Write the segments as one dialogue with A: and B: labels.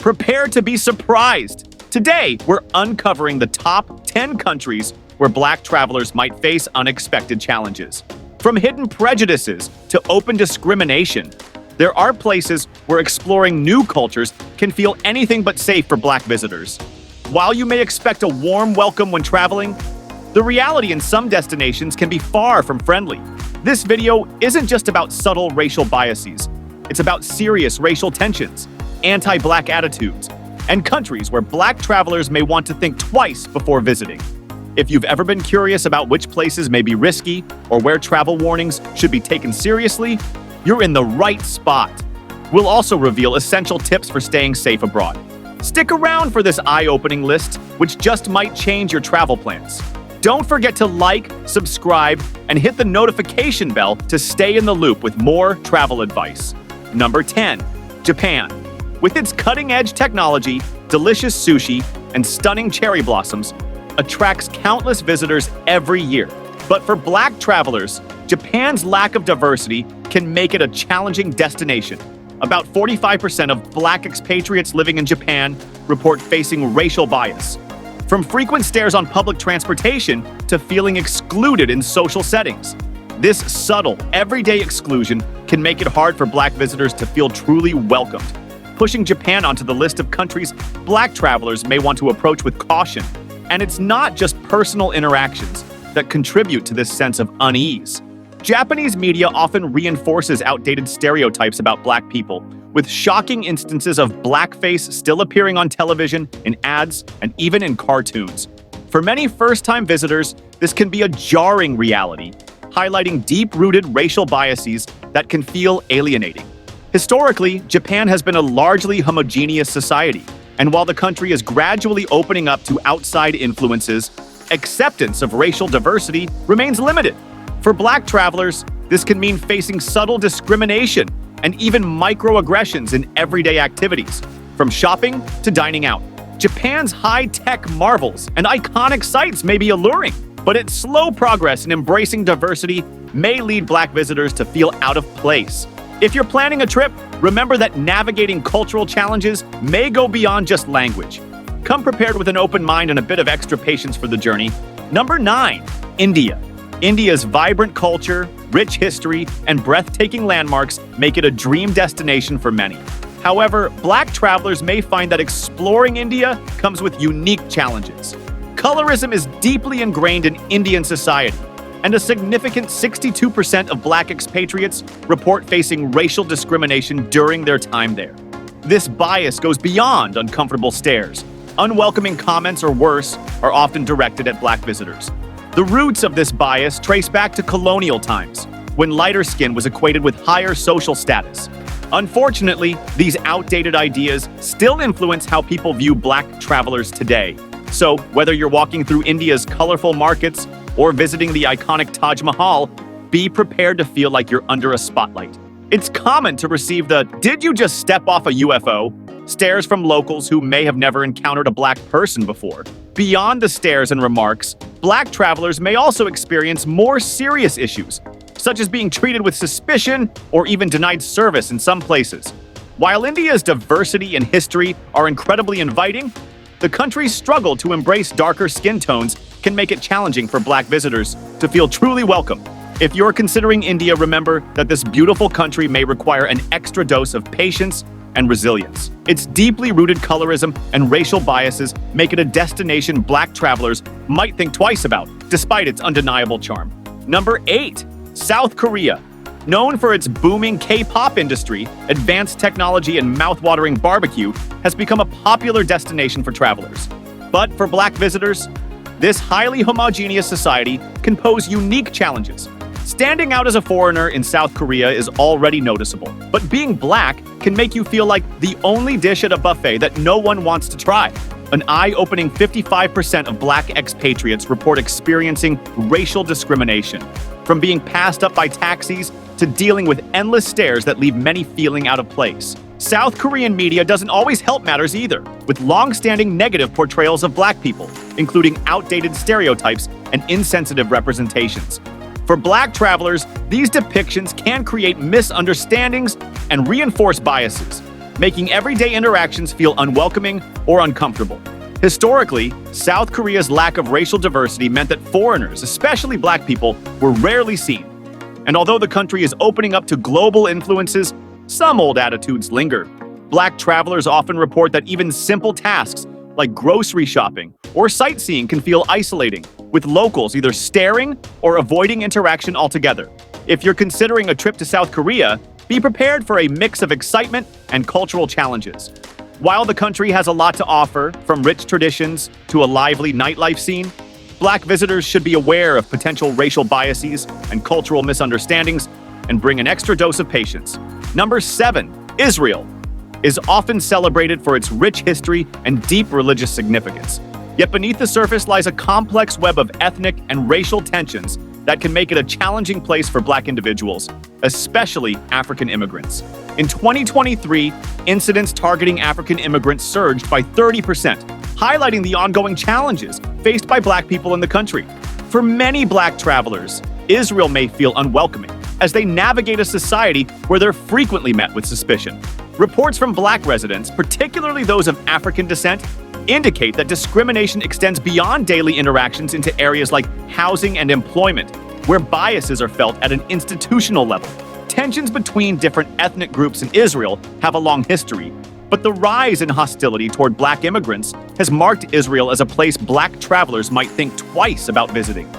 A: Prepare to be surprised. Today, we're uncovering the top 10 countries where Black travelers might face unexpected challenges. From hidden prejudices to open discrimination, there are places where exploring new cultures can feel anything but safe for Black visitors. While you may expect a warm welcome when traveling, the reality in some destinations can be far from friendly. This video isn't just about subtle racial biases. It's about serious racial tensions, anti-Black attitudes, and countries where Black travelers may want to think twice before visiting. If you've ever been curious about which places may be risky or where travel warnings should be taken seriously, you're in the right spot. We'll also reveal essential tips for staying safe abroad. Stick around for this eye-opening list, which just might change your travel plans. Don't forget to like, subscribe, and hit the notification bell to stay in the loop with more travel advice. Number 10. Japan. With its cutting-edge technology, delicious sushi, and stunning cherry blossoms, attracts countless visitors every year. But for Black travelers, Japan's lack of diversity can make it a challenging destination. About 45% of Black expatriates living in Japan report facing racial bias. From frequent stares on public transportation to feeling excluded in social settings. This subtle, everyday exclusion can make it hard for Black visitors to feel truly welcomed, pushing Japan onto the list of countries Black travelers may want to approach with caution. And it's not just personal interactions that contribute to this sense of unease. Japanese media often reinforces outdated stereotypes about Black people, with shocking instances of blackface still appearing on television, in ads, and even in cartoons. For many first-time visitors, this can be a jarring reality, highlighting deep-rooted racial biases that can feel alienating. Historically, Japan has been a largely homogeneous society, and while the country is gradually opening up to outside influences, acceptance of racial diversity remains limited. For Black travelers, this can mean facing subtle discrimination and even microaggressions in everyday activities, from shopping to dining out. Japan's high-tech marvels and iconic sites may be alluring, but its slow progress in embracing diversity may lead Black visitors to feel out of place. If you're planning a trip, remember that navigating cultural challenges may go beyond just language. Come prepared with an open mind and a bit of extra patience for the journey. Number 9. India. India's vibrant culture, rich history, and breathtaking landmarks make it a dream destination for many. However, Black travelers may find that exploring India comes with unique challenges. Colorism is deeply ingrained in Indian society, and a significant 62% of Black expatriates report facing racial discrimination during their time there. This bias goes beyond uncomfortable stares. Unwelcoming comments or worse are often directed at Black visitors. The roots of this bias trace back to colonial times, when lighter skin was equated with higher social status. Unfortunately, these outdated ideas still influence how people view Black travelers today. So, whether you're walking through India's colorful markets or visiting the iconic Taj Mahal, be prepared to feel like you're under a spotlight. It's common to receive the "did you just step off a UFO?" stares from locals who may have never encountered a Black person before. Beyond the stares and remarks, Black travelers may also experience more serious issues, such as being treated with suspicion or even denied service in some places. While India's diversity and history are incredibly inviting, the country's struggle to embrace darker skin tones can make it challenging for Black visitors to feel truly welcome. If you're considering India, remember that this beautiful country may require an extra dose of patience and resilience. Its deeply rooted colorism and racial biases make it a destination Black travelers might think twice about, despite its undeniable charm. Number 8. South Korea. Known for its booming K-pop industry, advanced technology, and mouth-watering barbecue, has become a popular destination for travelers. But for Black visitors, this highly homogeneous society can pose unique challenges. Standing out as a foreigner in South Korea is already noticeable, but being Black can make you feel like the only dish at a buffet that no one wants to try. An eye-opening 55% of Black expatriates report experiencing racial discrimination, from being passed up by taxis to dealing with endless stares that leave many feeling out of place. South Korean media doesn't always help matters either, with long-standing negative portrayals of Black people, including outdated stereotypes and insensitive representations. For Black travelers, these depictions can create misunderstandings and reinforce biases. making everyday interactions feel unwelcoming or uncomfortable. Historically, South Korea's lack of racial diversity meant that foreigners, especially black people, were rarely seen. And although the country is opening up to global influences, some old attitudes linger. Black travelers often report that even simple tasks like grocery shopping or sightseeing can feel isolating, with locals either staring or avoiding interaction altogether. If you're considering a trip to South Korea, be prepared for a mix of excitement and cultural challenges. While the country has a lot to offer, from rich traditions to a lively nightlife scene, black visitors should be aware of potential racial biases and cultural misunderstandings and bring an extra dose of patience. Number 7, Israel is often celebrated for its rich history and deep religious significance. Yet beneath the surface lies a complex web of ethnic and racial tensions that can make it a challenging place for black individuals, especially African immigrants. In 2023, incidents targeting African immigrants surged by 30%, highlighting the ongoing challenges faced by black people in the country. For many black travelers, Israel may feel unwelcoming as they navigate a society where they're frequently met with suspicion. Reports from black residents, particularly those of African descent, indicate that discrimination extends beyond daily interactions into areas like housing and employment, where biases are felt at an institutional level. Tensions between different ethnic groups in Israel have a long history, but the rise in hostility toward black immigrants has marked Israel as a place black travelers might think twice about visiting.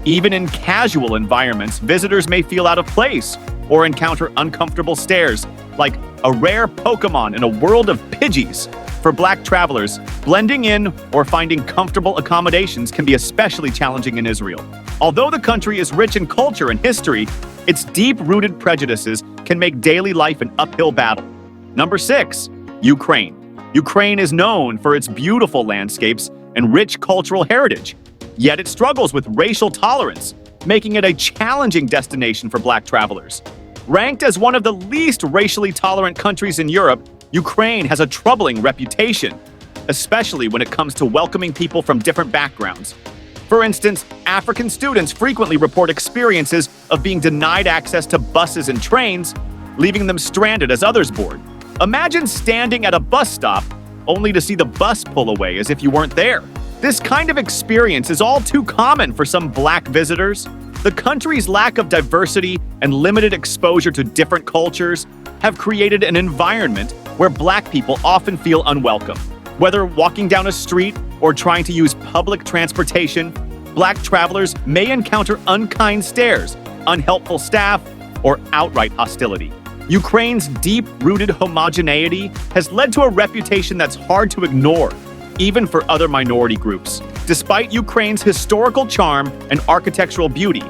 A: Even in casual environments, visitors may feel out of place or encounter uncomfortable stares, like a rare Pokemon in a world of Pidgeys. For black travelers, blending in or finding comfortable accommodations can be especially challenging in Israel. Although the country is rich in culture and history, its deep-rooted prejudices can make daily life an uphill battle. Number 6, Ukraine. Ukraine is known for its beautiful landscapes and rich cultural heritage, yet it struggles with racial tolerance, making it a challenging destination for black travelers. Ranked as one of the least racially tolerant countries in Europe, Ukraine has a troubling reputation, especially when it comes to welcoming people from different backgrounds. For instance, African students frequently report experiences of being denied access to buses and trains, leaving them stranded as others board. Imagine standing at a bus stop only to see the bus pull away as if you weren't there. This kind of experience is all too common for some black visitors. The country's lack of diversity and limited exposure to different cultures have created an environment where black people often feel unwelcome. Whether walking down a street or trying to use public transportation, black travelers may encounter unkind stares, unhelpful staff, or outright hostility. Ukraine's deep-rooted homogeneity has led to a reputation that's hard to ignore, even for other minority groups. Despite Ukraine's historical charm and architectural beauty,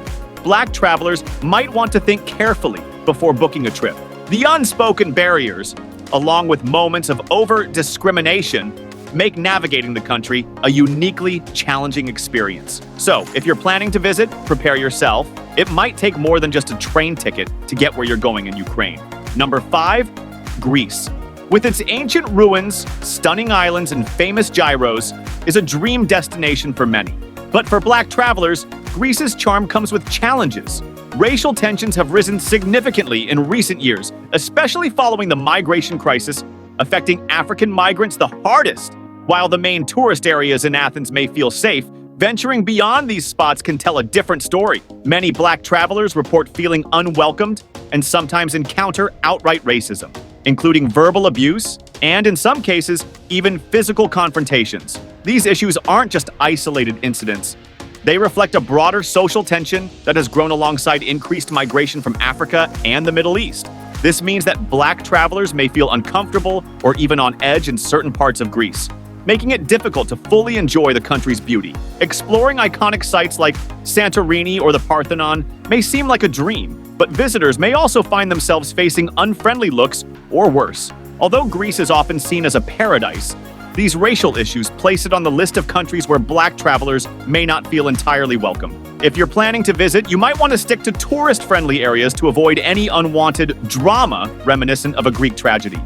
A: black travelers might want to think carefully before booking a trip. The unspoken barriers, along with moments of overt discrimination, make navigating the country a uniquely challenging experience. So, if you're planning to visit, prepare yourself. It might take more than just a train ticket to get where you're going in Ukraine. Number 5, Greece. With its ancient ruins, stunning islands, and famous gyros, is a dream destination for many. But for black travelers, Greece's charm comes with challenges. Racial tensions have risen significantly in recent years, especially following the migration crisis, affecting African migrants the hardest. While the main tourist areas in Athens may feel safe, venturing beyond these spots can tell a different story. Many black travelers report feeling unwelcomed and sometimes encounter outright racism, including verbal abuse and, in some cases, even physical confrontations. These issues aren't just isolated incidents. They reflect a broader social tension that has grown alongside increased migration from Africa and the Middle East. This means that black travelers may feel uncomfortable or even on edge in certain parts of Greece, making it difficult to fully enjoy the country's beauty. Exploring iconic sites like Santorini or the Parthenon may seem like a dream, but visitors may also find themselves facing unfriendly looks or worse. Although Greece is often seen as a paradise, these racial issues place it on the list of countries where black travelers may not feel entirely welcome. If you're planning to visit, you might want to stick to tourist-friendly areas to avoid any unwanted drama reminiscent of a Greek tragedy.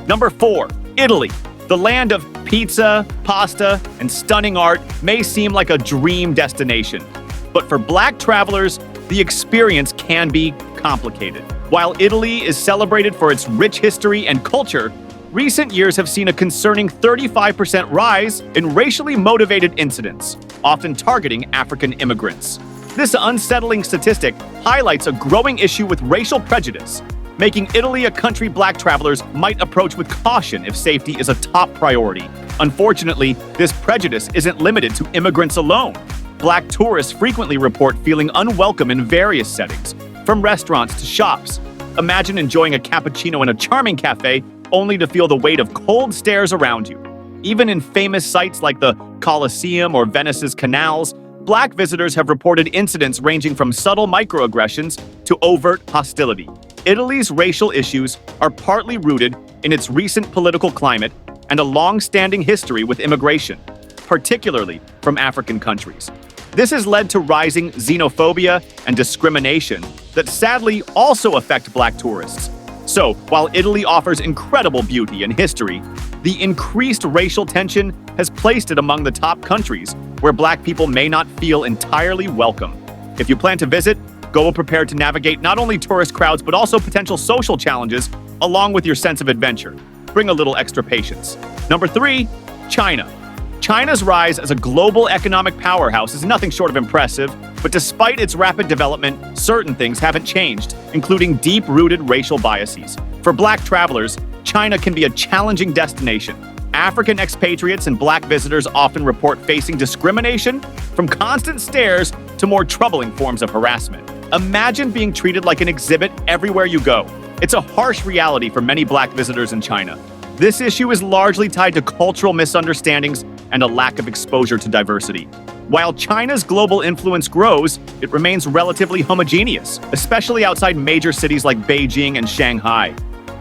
A: Number 4, Italy. The land of pizza, pasta, and stunning art may seem like a dream destination. But for black travelers, the experience can be complicated. While Italy is celebrated for its rich history and culture, recent years have seen a concerning 35% rise in racially motivated incidents, often targeting African immigrants. This unsettling statistic highlights a growing issue with racial prejudice, making Italy a country Black travelers might approach with caution if safety is a top priority. Unfortunately, this prejudice isn't limited to immigrants alone. Black tourists frequently report feeling unwelcome in various settings, from restaurants to shops. Imagine enjoying a cappuccino in a charming cafe only to feel the weight of cold stares around you. Even in famous sites like the Colosseum or Venice's canals, Black visitors have reported incidents ranging from subtle microaggressions to overt hostility. Italy's racial issues are partly rooted in its recent political climate and a long-standing history with immigration, particularly from African countries. This has led to rising xenophobia and discrimination that sadly also affect Black tourists. So, while Italy offers incredible beauty and history, the increased racial tension has placed it among the top countries where Black people may not feel entirely welcome. If you plan to visit, go prepared to navigate not only tourist crowds but also potential social challenges along with your sense of adventure. Bring a little extra patience. Number 3, China. China's rise as a global economic powerhouse is nothing short of impressive, but despite its rapid development, certain things haven't changed, including deep-rooted racial biases. For Black travelers, China can be a challenging destination. African expatriates and Black visitors often report facing discrimination, from constant stares to more troubling forms of harassment. Imagine being treated like an exhibit everywhere you go. It's a harsh reality for many Black visitors in China. This issue is largely tied to cultural misunderstandings and a lack of exposure to diversity. While China's global influence grows, it remains relatively homogeneous, especially outside major cities like Beijing and Shanghai.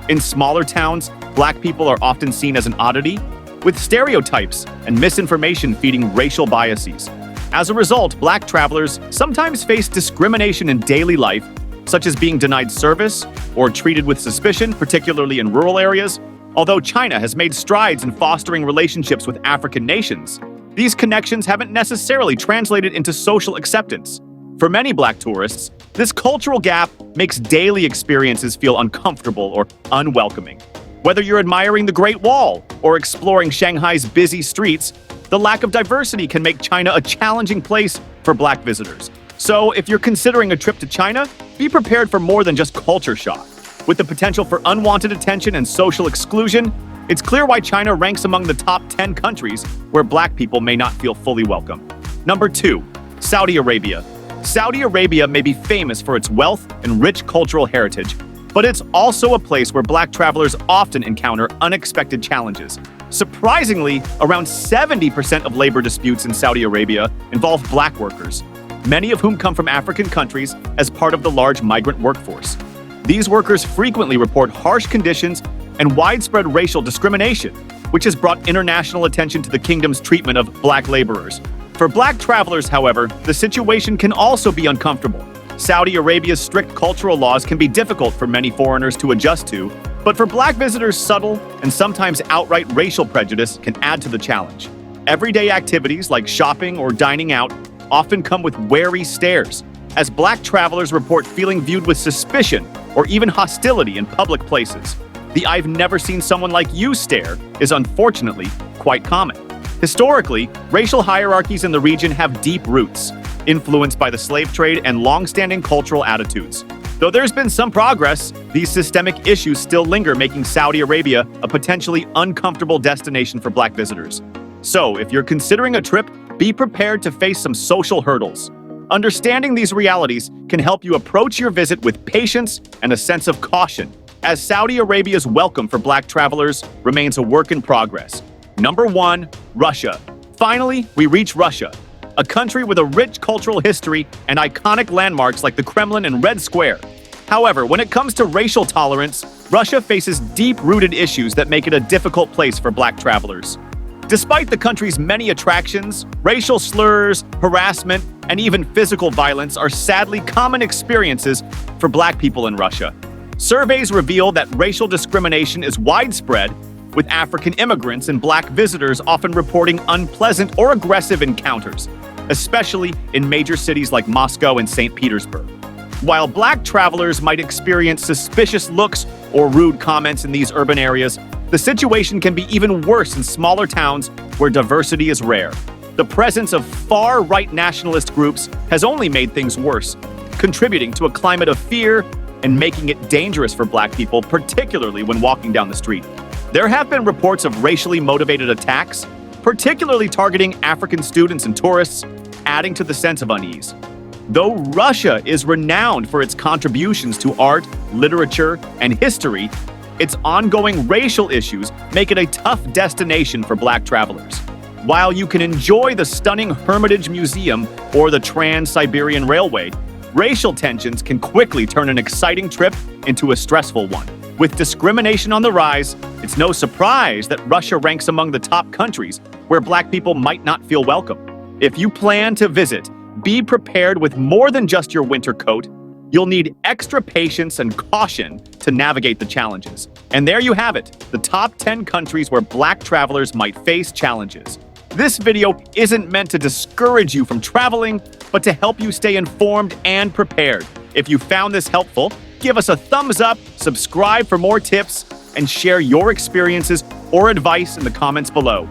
A: In smaller towns, Black people are often seen as an oddity, with stereotypes and misinformation feeding racial biases. As a result, Black travelers sometimes face discrimination in daily life, such as being denied service or treated with suspicion, particularly in rural areas. Although China has made strides in fostering relationships with African nations, these connections haven't necessarily translated into social acceptance. For many Black tourists, this cultural gap makes daily experiences feel uncomfortable or unwelcoming. Whether you're admiring the Great Wall or exploring Shanghai's busy streets, the lack of diversity can make China a challenging place for Black visitors. So, if you're considering a trip to China, be prepared for more than just culture shock. With the potential for unwanted attention and social exclusion, it's clear why China ranks among the top 10 countries where Black people may not feel fully welcome. Number 2, Saudi Arabia. Saudi Arabia may be famous for its wealth and rich cultural heritage, but it's also a place where Black travelers often encounter unexpected challenges. Surprisingly, around 70% of labor disputes in Saudi Arabia involve Black workers, many of whom come from African countries as part of the large migrant workforce. These workers frequently report harsh conditions and widespread racial discrimination, which has brought international attention to the kingdom's treatment of Black laborers. For Black travelers, however, the situation can also be uncomfortable. Saudi Arabia's strict cultural laws can be difficult for many foreigners to adjust to, but for Black visitors, subtle and sometimes outright racial prejudice can add to the challenge. Everyday activities like shopping or dining out often come with wary stares, as Black travelers report feeling viewed with suspicion or even hostility in public places. The "I've never seen someone like you" stare is unfortunately quite common. Historically, racial hierarchies in the region have deep roots, influenced by the slave trade and long-standing cultural attitudes. Though there's been some progress, these systemic issues still linger, making Saudi Arabia a potentially uncomfortable destination for Black visitors. So, if you're considering a trip, be prepared to face some social hurdles. Understanding these realities can help you approach your visit with patience and a sense of caution, as Saudi Arabia's welcome for Black travelers remains a work in progress. Number 1, Russia. Finally, we reach Russia, a country with a rich cultural history and iconic landmarks like the Kremlin and Red Square. However, when it comes to racial tolerance, Russia faces deep-rooted issues that make it a difficult place for Black travelers. Despite the country's many attractions, racial slurs, harassment, and even physical violence are sadly common experiences for Black people in Russia. Surveys reveal that racial discrimination is widespread, with African immigrants and Black visitors often reporting unpleasant or aggressive encounters, especially in major cities like Moscow and St. Petersburg. While Black travelers might experience suspicious looks or rude comments in these urban areas, The situation can be even worse in smaller towns where diversity is rare. The presence of far-right nationalist groups has only made things worse, contributing to a climate of fear and making it dangerous for Black people, particularly when walking down the street. There have been reports of racially motivated attacks, particularly targeting African students and tourists, adding to the sense of unease. Though Russia is renowned for its contributions to art, literature, and history, its ongoing racial issues make it a tough destination for Black travelers. While you can enjoy the stunning Hermitage Museum or the Trans-Siberian Railway, racial tensions can quickly turn an exciting trip into a stressful one. With discrimination on the rise, it's no surprise that Russia ranks among the top countries where Black people might not feel welcome. If you plan to visit, be prepared with more than just your winter coat. You'll need extra patience and caution to navigate the challenges. And there you have it, the top 10 countries where Black travelers might face challenges. This video isn't meant to discourage you from traveling, but to help you stay informed and prepared. If you found this helpful, give us a thumbs up, subscribe for more tips, and share your experiences or advice in the comments below.